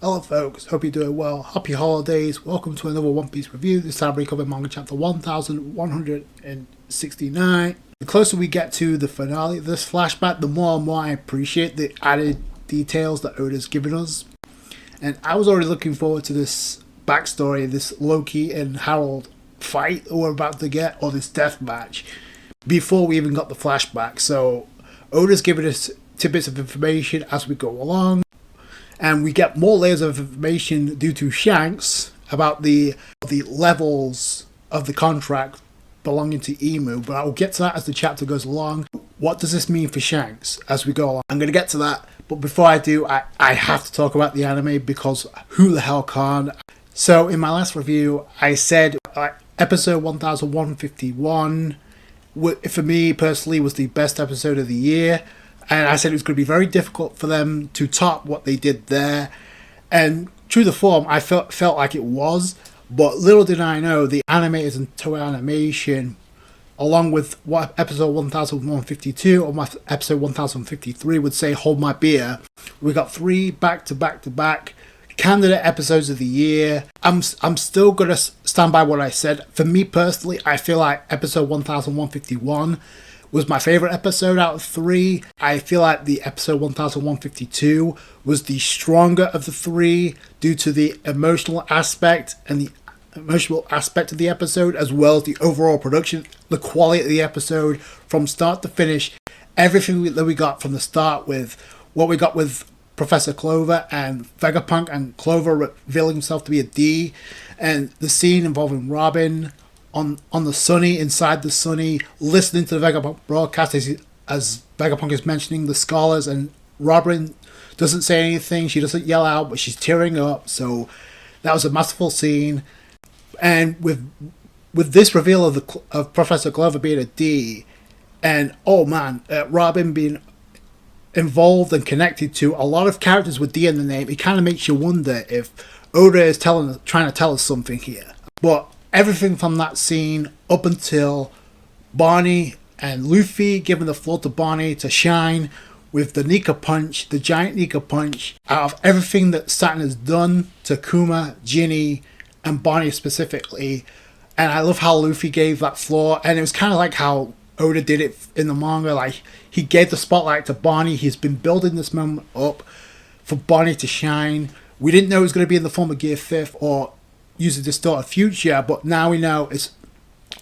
Hello folks, hope you're doing well. Happy holidays. Welcome to another One Piece review. This time we cover Manga chapter 1169. The closer we get to the finale of this flashback, the more and more I appreciate the added details that Oda's given us. And I was already looking forward to this backstory, this Loki and Harold fight that we're about to get, or this death match, before we even got the flashback. So Oda's given us tidbits of information as we go along. And we get more layers of information due to Shanks about the levels of the contract belonging to Emu. But I will get to that as the chapter goes along. What does this mean for Shanks as we go along? I'm going to get to that. But before I do, I have to talk about the anime because who the hell can't? So in my last review, I said episode 1151, for me personally, was the best episode of the year. And I said it was going to be very difficult for them to top what they did there. And true to form, I felt like it was. But little did I know, the animators in Toei Animation, along with what episode 1152 or episode 1053 would say, hold my beer. We got 3 back-to-back-to-back candidate episodes of the year. I'm still going to stand by what I said. For me personally, I feel like episode 1151 was my favorite episode out of 3. I feel like the episode 1152 was the stronger of the 3 due to the emotional aspect and the emotional aspect of the episode, as well as the overall production, the quality of the episode from start to finish. Everything that we got from the start, with what we got with Professor Clover and Vegapunk, and Clover revealing himself to be a D, and the scene involving Robin on the Sunny, inside the Sunny, listening to the Vegapunk broadcast as Vegapunk is mentioning the scholars, and Robin doesn't say anything, she doesn't yell out, but she's tearing up. So that was a masterful scene. And with this reveal of Professor Clover being a D, and oh man, Robin being involved and connected to a lot of characters with D in the name, it kind of makes you wonder if Oda is trying to tell us something here. But everything from that scene up until Barney and Luffy giving the floor to Barney to shine with the Nika punch, the giant Nika punch, out of everything that Saturn has done to Kuma, Ginny, and Barney specifically. And I love how Luffy gave that floor, and it was kind of like how Oda did it in the manga. Like, he gave the spotlight to Barney. He's been building this moment up for Barney to shine. We didn't know it was going to be in the form of Gear 5th or use a distorted future, but now we know it's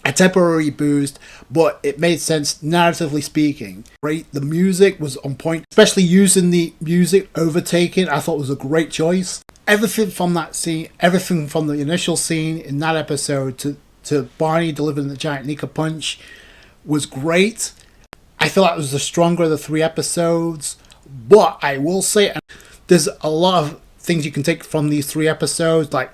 a temporary boost, but it made sense narratively speaking. Right, the music was on point, especially using the music overtaking. I thought was a great choice. Everything from that scene, everything from the initial scene in that episode to Barney delivering the giant Nika punch was great. I feel like it was the stronger of the 3 episodes, but I will say there's a lot of things you can take from these 3 episodes. Like,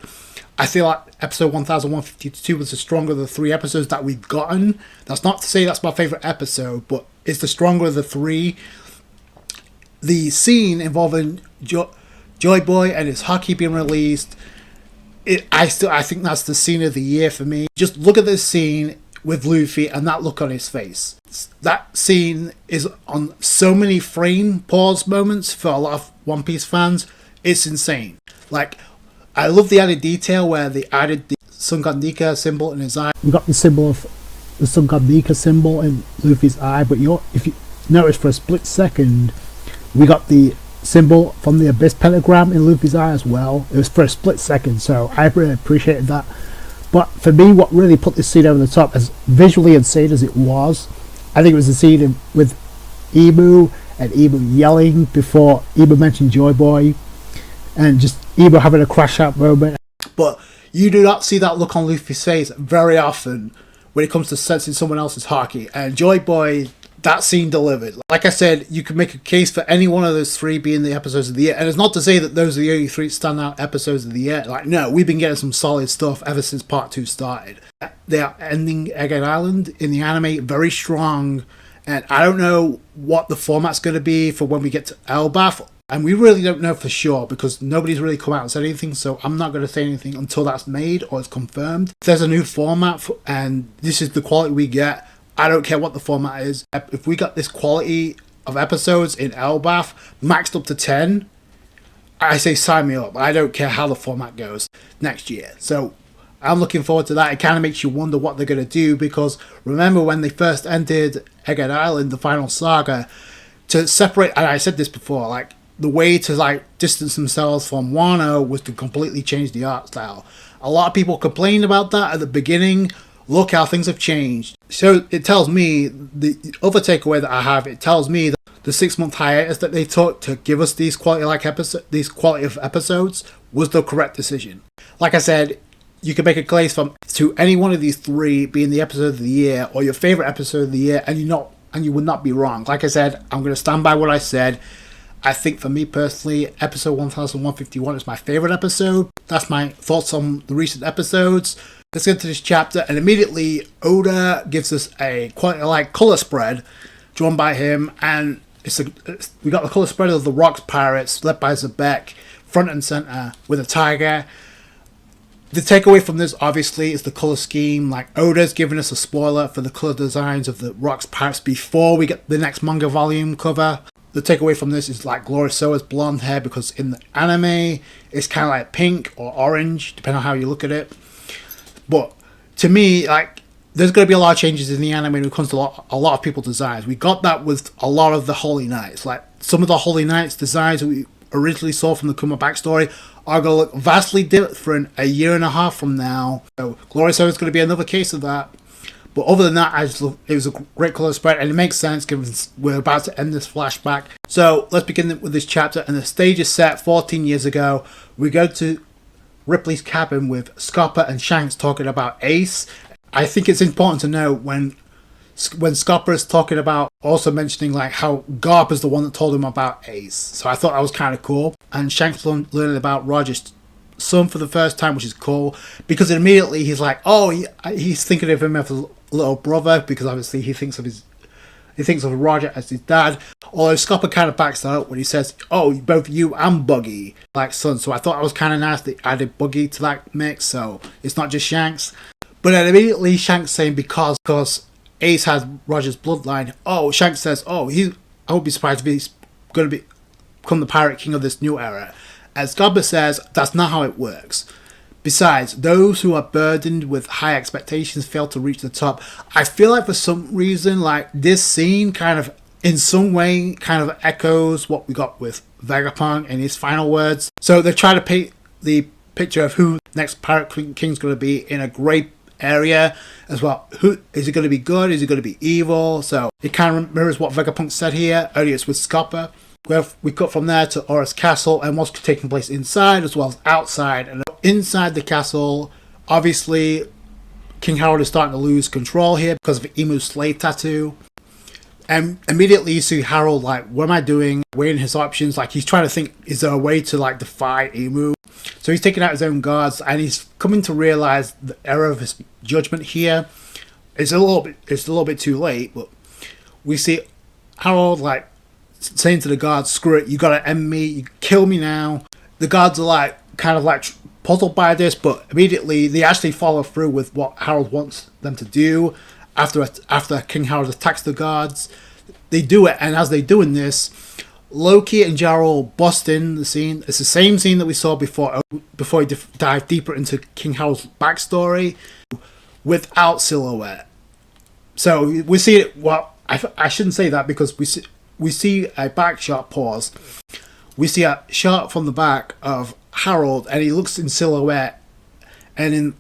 I feel like episode 1152 was the stronger of the 3 episodes that we've gotten. That's not to say that's my favourite episode, but it's the stronger of the 3. The scene involving Joy Boy and his hockey being released, I think that's the scene of the year for me. Just look at this scene with Luffy and that look on his face. That scene is on so many frame pause moments for a lot of One Piece fans. It's insane. Like, I love the added detail where they added the Sun God Nika symbol in his eye. We got the symbol of the Sun God Nika symbol in Luffy's eye, but if you notice for a split second, we got the symbol from the Abyss pentagram in Luffy's eye as well. It was for a split second, so I really appreciated that. But for me, what really put this scene over the top, as visually insane as it was, I think it was the scene with Emu and Emu yelling before Emu mentioned Joy Boy, and just Emu having a crash out moment. But you do not see that look on Luffy's face very often when it comes to sensing someone else's hockey. And Joy Boy, that scene delivered. Like I said, you could make a case for any one of those 3 being the episodes of the year. And it's not to say that those are the only 3 standout episodes of the year. Like, no, we've been getting some solid stuff ever since Part 2 started. They are ending Egghead Island in the anime very strong. And I don't know what the format's going to be for when we get to elbaph. And we really don't know for sure because nobody's really come out and said anything, so I'm not going to say anything until that's made or it's confirmed. If there's a new format and this is the quality we get, I don't care what the format is. If we got this quality of episodes in elbaph maxed up to 10, I say sign me up. I don't care how the format goes next year. So I'm looking forward to that. It kind of makes you wonder what they're going to do, because remember when they first entered Egghead Island, the final saga, to separate, and I said this before, like the way to like distance themselves from Wano was to completely change the art style. A lot of people complained about that at the beginning. Look how things have changed. So it tells me, the other takeaway that I have, it tells me that the 6-month hiatus that they took to give us these quality of episodes was the correct decision. Like I said, you can make a case to any one of these three being the episode of the year or your favorite episode of the year, and you would not be wrong. Like I said, I'm going to stand by what I said. I think for me personally, episode 1151 is my favorite episode. That's my thoughts on the recent episodes. Let's get to this chapter, and immediately Oda gives us a quite like color spread drawn by him, and we got the color spread of the Rocks Pirates led by Zebek, front and center with a tiger. The takeaway from this obviously is the color scheme. Like Oda's giving us a spoiler for the color designs of the Rocks Pirates before we get the next manga volume cover. The takeaway from this is like Glorisoa's blonde hair, because in the anime it's kind of like pink or orange depending on how you look at it. But to me, like, there's going to be a lot of changes in the anime when it comes to a lot of people's designs. We got that with a lot of the Holy Knights. Like, some of the Holy Knights designs that we originally saw from the Kuma backstory are going to look vastly different a year and a half from now. So, Glorisoa is going to be another case of that. But other than that, it was a great colour spread, and it makes sense given we're about to end this flashback. So, let's begin with this chapter, and the stage is set 14 years ago. We go to Ripley's cabin with Scopper and Shanks talking about Ace. I think it's important to know when Scopper is talking about, also mentioning like how Garp is the one that told him about Ace. So I thought that was kind of cool. And Shanks learning about Roger's son for the first time, which is cool, because immediately he's like, oh, he's thinking of him as a little brother, because obviously he thinks of Roger as his dad. Although Scopper kind of backs that up when he says, oh, both you and Buggy like son. So I thought it was kind of nice they added Buggy to that mix, so it's not just Shanks. But then immediately Shanks saying because Ace has Roger's bloodline, Shanks says, I would be surprised if he's going to become the Pirate King of this new era. As Scopper says, that's not how it works. Besides, those who are burdened with high expectations fail to reach the top. I feel like for some reason, like this scene kind of, in some way, kind of echoes what we got with Vegapunk in his final words. So they try to paint the picture of who next Pirate King's going to be in a great area as well. Who is he going to be? Good? Is he going to be evil? So it kind of mirrors what Vegapunk said here earlier. It's with Scopper. We cut from there to Aura's castle and what's taking place inside as well as outside. And inside the castle, obviously, King Harold is starting to lose control here because of Emu's slave tattoo. And immediately you see Harold like, what am I doing? Weighing his options. Like, he's trying to think, is there a way to like defy Emu? So he's taking out his own guards, and he's coming to realize the error of his judgment here. It's a little bit too late, but we see Harold like saying to the guards, screw it, you gotta end me, you kill me now. The guards are like kind of like puzzled by this, but immediately they actually follow through with what Harold wants them to do. After King Harold attacks the guards, they do it, and as they're doing this, Loki and Jarl bust in the scene. It's the same scene that we saw before we dive deeper into King Harold's backstory without Silhouette. So we see it. Well, I shouldn't say that, because we see a back shot pause. We see a shot from the back of Harold, and he looks in silhouette, and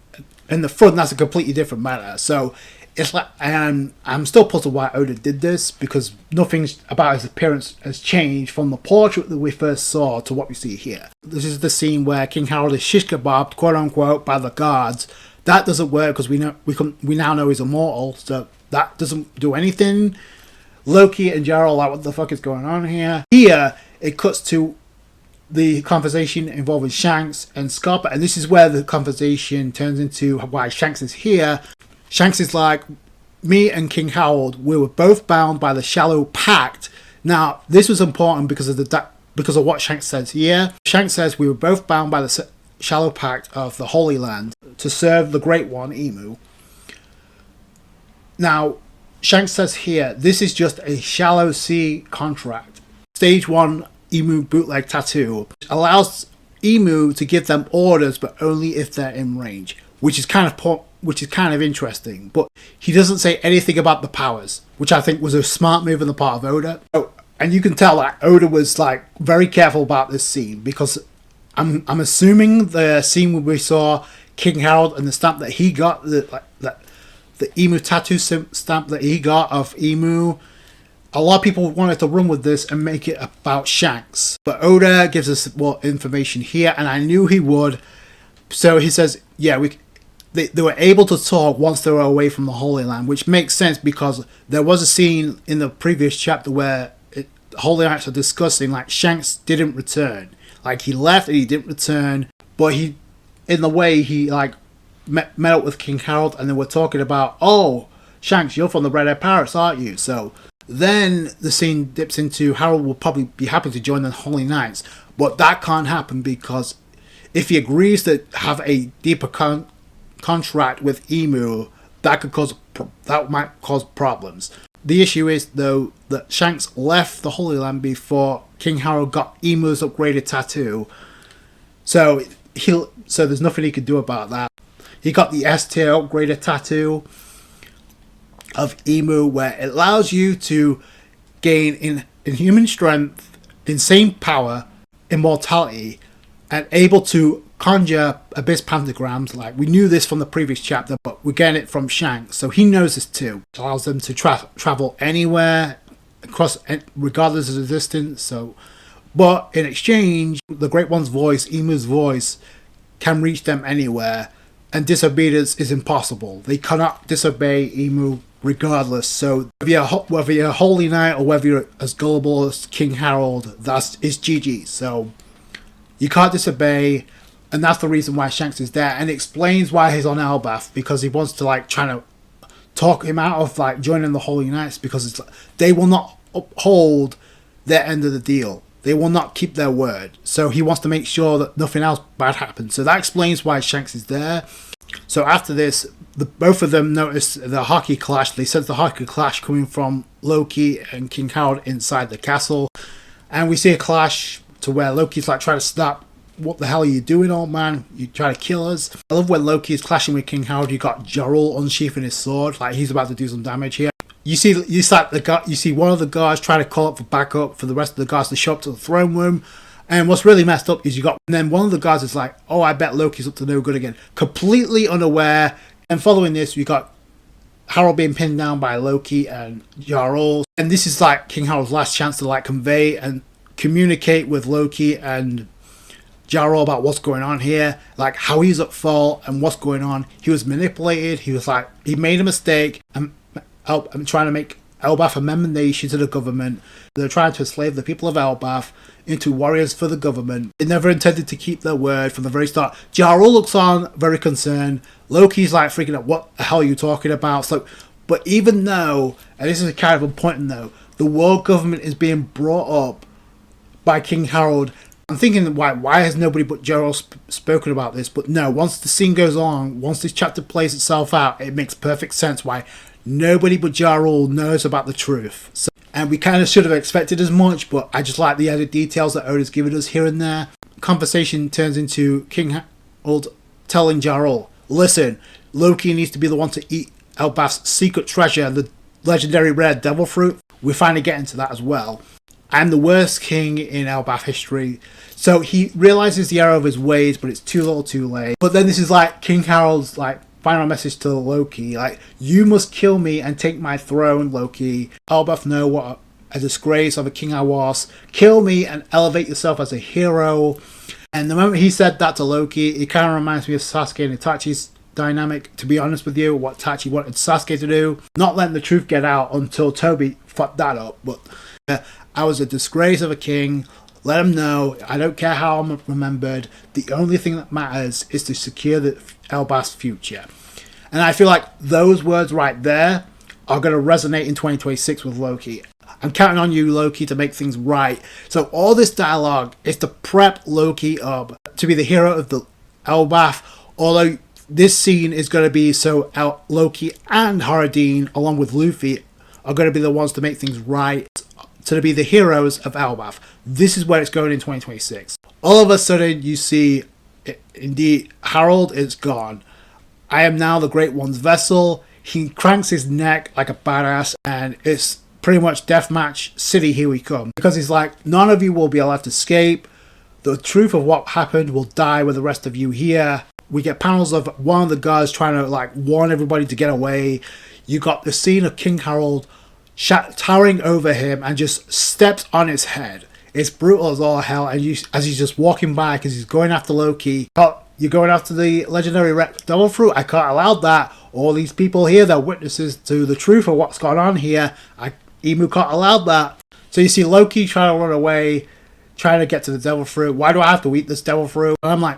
in the front that's a completely different matter. So it's like, and I'm still puzzled why Oda did this, because nothing about his appearance has changed from the portrait that we first saw to what we see here. This is the scene where King Harold is shish kebabbed, quote unquote, by the guards. That doesn't work because we now know he's immortal, so that doesn't do anything. Loki and Jarl are like, what the fuck is going on here? Here, it cuts to the conversation involving Shanks and Scopper, and this is where the conversation turns into why Shanks is here. Shanks is like, me and King Harold, we were both bound by the Shallow Pact. Now, this was important because of what Shanks says here. Shanks says we were both bound by the Shallow Pact of the Holy Land to serve the Great One, Emu. Now, Shanks says here, this is just a shallow sea contract. Stage 1, Emu bootleg tattoo, which allows Emu to give them orders, but only if they're in range, which is kind of interesting. But he doesn't say anything about the powers, which I think was a smart move on the part of Oda. Oh, and you can tell that Oda was like very careful about this scene, because I'm assuming the scene where we saw King Harold and the stamp that he got, the Emu tattoo stamp that he got of Emu, a lot of people wanted to run with this and make it about Shanks. But Oda gives us more information here, and I knew he would. So he says, yeah, they were able to talk once they were away from the Holy Land, which makes sense because there was a scene in the previous chapter where the Holy Knights are discussing, like, Shanks didn't return. Like, he left and he didn't return, but he, in the way, he, like, met up with King Harold, and they were talking about, oh, Shanks, you're from the Red Air Pirates, aren't you? So then the scene dips into Harold will probably be happy to join the Holy Knights, but that can't happen because if he agrees to have a deeper contract with Emu, that might cause problems. The issue is, though, that Shanks left the Holy Land before King Harold got Emu's upgraded tattoo, so there's nothing he could do about that. He got the S tier upgraded tattoo of Emu, where it allows you to gain inhuman strength, insane power, immortality, and able to conjure abyss pentagrams. Like, we knew this from the previous chapter, but we're getting it from Shanks, so he knows this too. It allows them to travel anywhere, across, regardless of the distance. So, but in exchange, the Great One's voice, Emu's voice, can reach them anywhere, and disobedience is impossible. They cannot disobey Emu regardless. So whether you're a Holy Knight or whether you're as gullible as King Harold, it's GG. So you can't disobey, and that's the reason why Shanks is there, and it explains why he's on elbaph, because he wants to, like, trying to talk him out of, like, joining the Holy Knights, because it's like, they will not uphold their end of the deal. They will not keep their word. So he wants to make sure that nothing else bad happens. So that explains why Shanks is there. So after this, both of them notice the hockey clash. They sense the hockey clash coming from Loki and King Harold inside the castle. And we see a clash to where Loki's like trying to stop. What the hell are you doing, old man? You try to kill us. I love when Loki is clashing with King Harold. You got Jarl unsheathing his sword. Like, he's about to do some damage here. You see one of the guards trying to call up for backup for the rest of the guards to show up to the throne room. And what's really messed up is and then one of the guards is like, oh, I bet Loki's up to no good again. Completely unaware. And following this, we got Harold being pinned down by Loki and Jarl. And this is like King Harold's last chance to, like, convey and communicate with Loki and Jarl about what's going on here, like how he's at fault and what's going on. He was manipulated. He was like, he made a mistake. I'm trying to make elbaph a member nation to the government. They're trying to enslave the people of elbaph into warriors for the government. They never intended to keep their word from the very start. Jarl looks on, very concerned. Loki's like freaking out, what the hell are you talking about? So, but even though, and this is kind of important though, the world government is being brought up by King Harold, I'm thinking, why has nobody but Jarl spoken about this? But no, once the scene goes on, once this chapter plays itself out, it makes perfect sense why nobody but Jarl knows about the truth. So, and we kind of should have expected as much, but I just like the added details that Oda's given us here and there. Conversation turns into King Harold telling Jarl, listen, Loki needs to be the one to eat elbaf's secret treasure, the legendary rare devil fruit. We're finally getting to that as well. I'm the worst king in elbaph history. So he realizes the error of his ways, but it's too little too late. But then this is like King Harold's like final message to Loki, like, you must kill me and take my throne, Loki. elbaph know what a disgrace of a king I was. Kill me and elevate yourself as a hero. And the moment he said that to Loki, it kind of reminds me of Sasuke and Itachi's dynamic, to be honest with you, what Itachi wanted Sasuke to do. Not letting the truth get out until Toby fucked that up. But I was a disgrace of a king. Let him know. I don't care how I'm remembered. The only thing that matters is to secure the elbaf's future. And I feel like those words right there are going to resonate in 2026 with Loki. I'm counting on you, Loki, to make things right. So all this dialogue is to prep Loki up to be the hero of the elbaph. Although this scene is going to be so Loki and Haradin, along with Luffy, are going to be the ones to make things right. to be the heroes of elbaph. This is where it's going in 2026. All of a sudden, you see, indeed, Harold is gone. I am now the Great One's vessel. He cranks his neck like a badass, and it's pretty much deathmatch city, here we come. Because he's like, none of you will be allowed to escape. The truth of what happened will die with the rest of you here. We get panels of one of the guards trying to like warn everybody to get away. You got the scene of King Harold towering over him and just steps on his head. It's brutal as all hell, and as he's just walking by because he's going after Loki. Oh, you're going after the legendary devil fruit? I can't allow that. All these people here, they're witnesses to the truth of what's going on here. Emu can't allow that. So you see Loki trying to run away, trying to get to the devil fruit. Why do I have to eat this devil fruit? And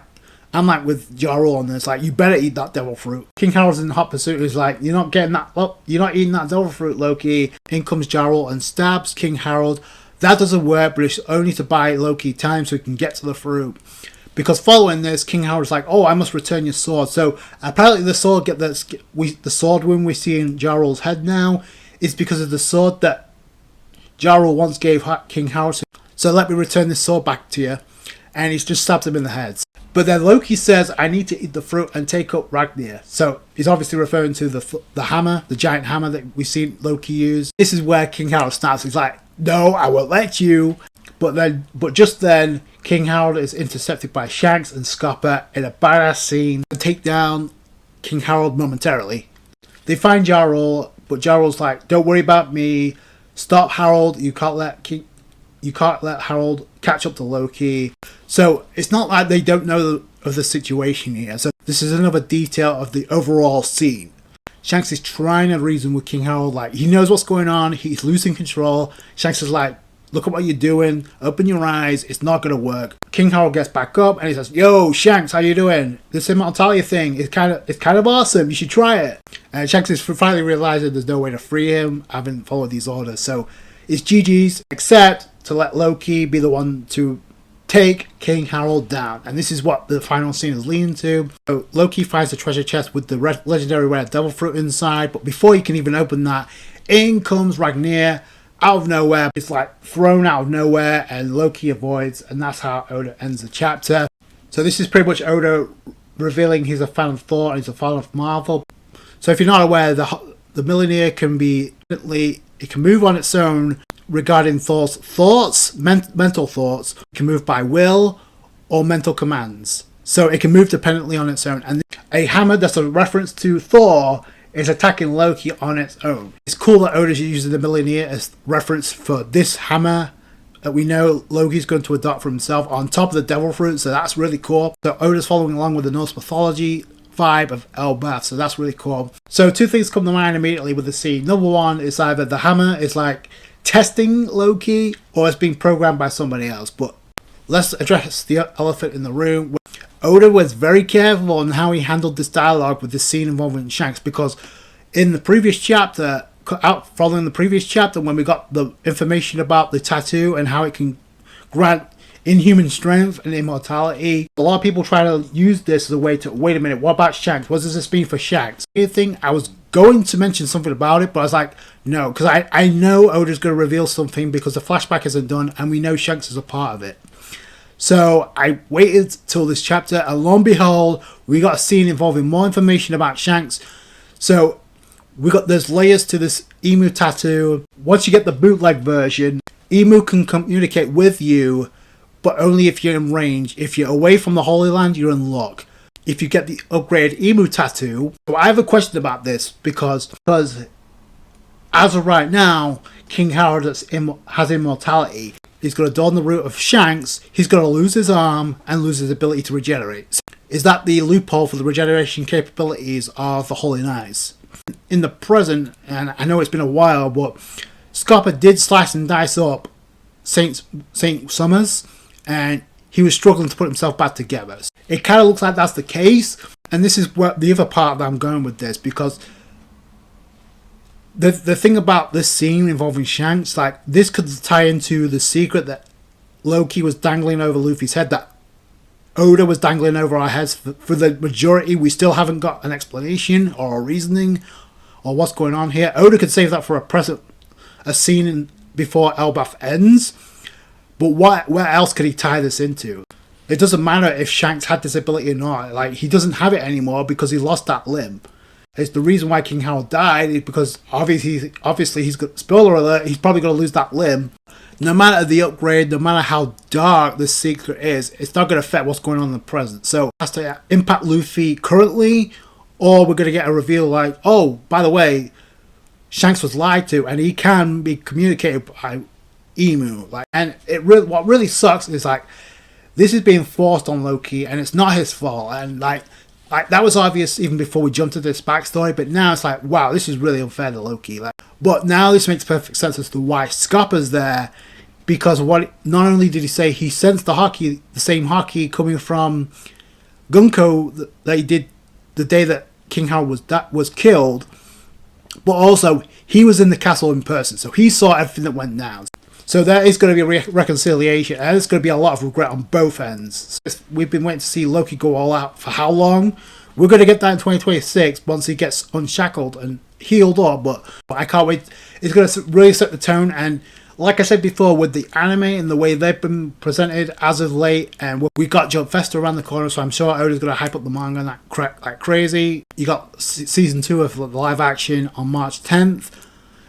I'm like with Jarl on this, like, you better eat that devil fruit. King Harold's in hot pursuit. He's like, you're not getting that. Look, you're not eating that devil fruit, Loki. In comes Jarl and stabs King Harold. That doesn't work, but it's only to buy Loki time so he can get to the fruit. Because following this, King Harold's like, oh, I must return your sword. So apparently the sword the sword wound we see in Jarl's head now is because of the sword that Jarl once gave King Harold. So let me return this sword back to you. And he's just stabbed him in the head. But then Loki says, I need to eat the fruit and take up Ragnir. So he's obviously referring to the hammer, the giant hammer that we've seen Loki use. This is where King Harold snaps. He's like, no, I won't let you. But just then, King Harold is intercepted by Shanks and Scopper in a badass scene and take down King Harold momentarily. They find Jarl, but Jarl's like, don't worry about me. Stop Harold. You can't let Harold catch up to Loki. So it's not like they don't know of the situation here. So this is another detail of the overall scene. Shanks is trying to reason with King Harold, like, he knows what's going on, he's losing control. Shanks is like, look at what you're doing, open your eyes, it's not going to work. King Harold gets back up and he says, yo, Shanks, how you doing? This immortality thing is kind of awesome, you should try it. And Shanks is finally realizing there's no way to free him, having followed these orders. So it's GG's, except to let Loki be the one to take King Harold down. And this is what the final scene is leading to. So Loki finds the treasure chest with the legendary red devil fruit inside, but before he can even open that, in comes Ragnir out of nowhere. It's like thrown out of nowhere, and Loki avoids, and that's how Oda ends the chapter. So this is pretty much Oda revealing he's a fan of Thor and he's a fan of Marvel. So if you're not aware, the Millionaire can move on its own regarding Thor's thoughts, mental thoughts. It can move by will or mental commands. So it can move dependently on its own. And a hammer that's a reference to Thor is attacking Loki on its own. It's cool that Oda's using the Millionaire as reference for this hammer that we know Loki's going to adopt for himself on top of the devil fruit. So that's really cool. So Oda's following along with the Norse mythology vibe of elbaph, so that's really cool. So two things come to mind immediately with the scene. Number one is either the hammer is like testing Loki or it's being programmed by somebody else. But let's address the elephant in the room. Oda was very careful on how he handled this dialogue with this scene involving Shanks, because in the previous chapter, following the previous chapter, when we got the information about the tattoo and how it can grant inhuman strength and immortality, a lot of people try to use this as a way to, wait a minute, what about Shanks? What does this mean for Shanks? I was going to mention something about it, but I was like, no, because I know Oda's going to reveal something because the flashback isn't done and we know Shanks is a part of it. So I waited till this chapter, and lo and behold, we got a scene involving more information about Shanks. So there's layers to this emu tattoo. Once you get the bootleg version, emu can communicate with you, but only if you're in range. If you're away from the Holy Land, you're in luck. If you get the upgraded emu tattoo, so I have a question about this because as of right now, King Harold has immortality. He's going to don the root of Shanks. He's going to lose his arm and lose his ability to regenerate. So is that the loophole for the regeneration capabilities of the Holy Knights? In the present, and I know it's been a while, but Scopper did slice and dice up Saint Summers, and he was struggling to put himself back together. It kind of looks like that's the case, and this is where the other part that I'm going with this, because the thing about this scene involving Shanks, like, this could tie into the secret that Loki was dangling over Luffy's head, that Oda was dangling over our heads. For the majority, we still haven't got an explanation or a reasoning or what's going on here. Oda could save that for a scene before elbaph ends. But where else could he tie this into? It doesn't matter if Shanks had this ability or not. Like, he doesn't have it anymore because he lost that limb. It's the reason why King Howard died is because obviously he's got, spoiler alert, he's probably going to lose that limb. No matter the upgrade, no matter how dark this secret is, it's not going to affect what's going on in the present. So it has to impact Luffy currently, or we're going to get a reveal like, oh, by the way, Shanks was lied to and he can be communicated by Emu. Like, and what really sucks is like, this is being forced on Loki and it's not his fault. And like that was obvious even before we jumped into this backstory, but now it's like, wow, this is really unfair to Loki. Like, but now this makes perfect sense as to why Scopper's there, because what not only did he say he sensed the same hockey coming from Gunko that he did the day that King Howard was killed, but also he was in the castle in person, so he saw everything that went down. So there is going to be a reconciliation, and there's going to be a lot of regret on both ends. We've been waiting to see Loki go all out for how long? We're going to get that in 2026 once he gets unshackled and healed up, but I can't wait. It's going to really set the tone, and like I said before, with the anime and the way they've been presented as of late, and we got Jumpfesta around the corner, so I'm sure Oda's going to hype up the manga like crazy. You got season 2 of the live action on March 10th,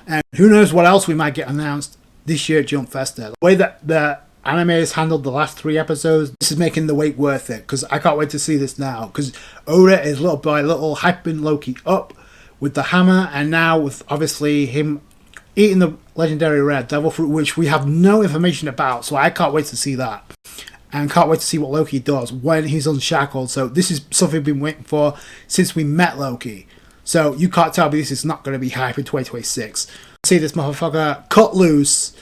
and who knows what else we might get announced this year at Jumpfesta. The way that the anime has handled the last 3 episodes, this is making the wait worth it, because I can't wait to see this now, because Oda is little by little hyping Loki up with the hammer, and now with obviously him eating the legendary rare devil fruit, which we have no information about, so I can't wait to see that, and can't wait to see what Loki does when he's unshackled. So this is something we've been waiting for since we met Loki, so you can't tell me this is not going to be hype in 2026. See this motherfucker cut loose.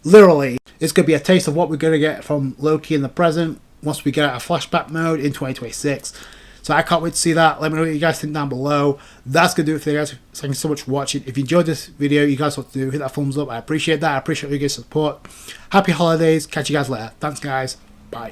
Literally, it's going to be a taste of what we're going to get from Loki in the present once we get out of flashback mode in 2026. So I can't wait to see that. Let me know what you guys think down below. That's going to do it for you guys. Thank you so much for watching. If you enjoyed this video, you guys know what to do. Hit that thumbs up. I appreciate that. I appreciate your guys' support. Happy holidays. Catch you guys later. Thanks, guys. Bye.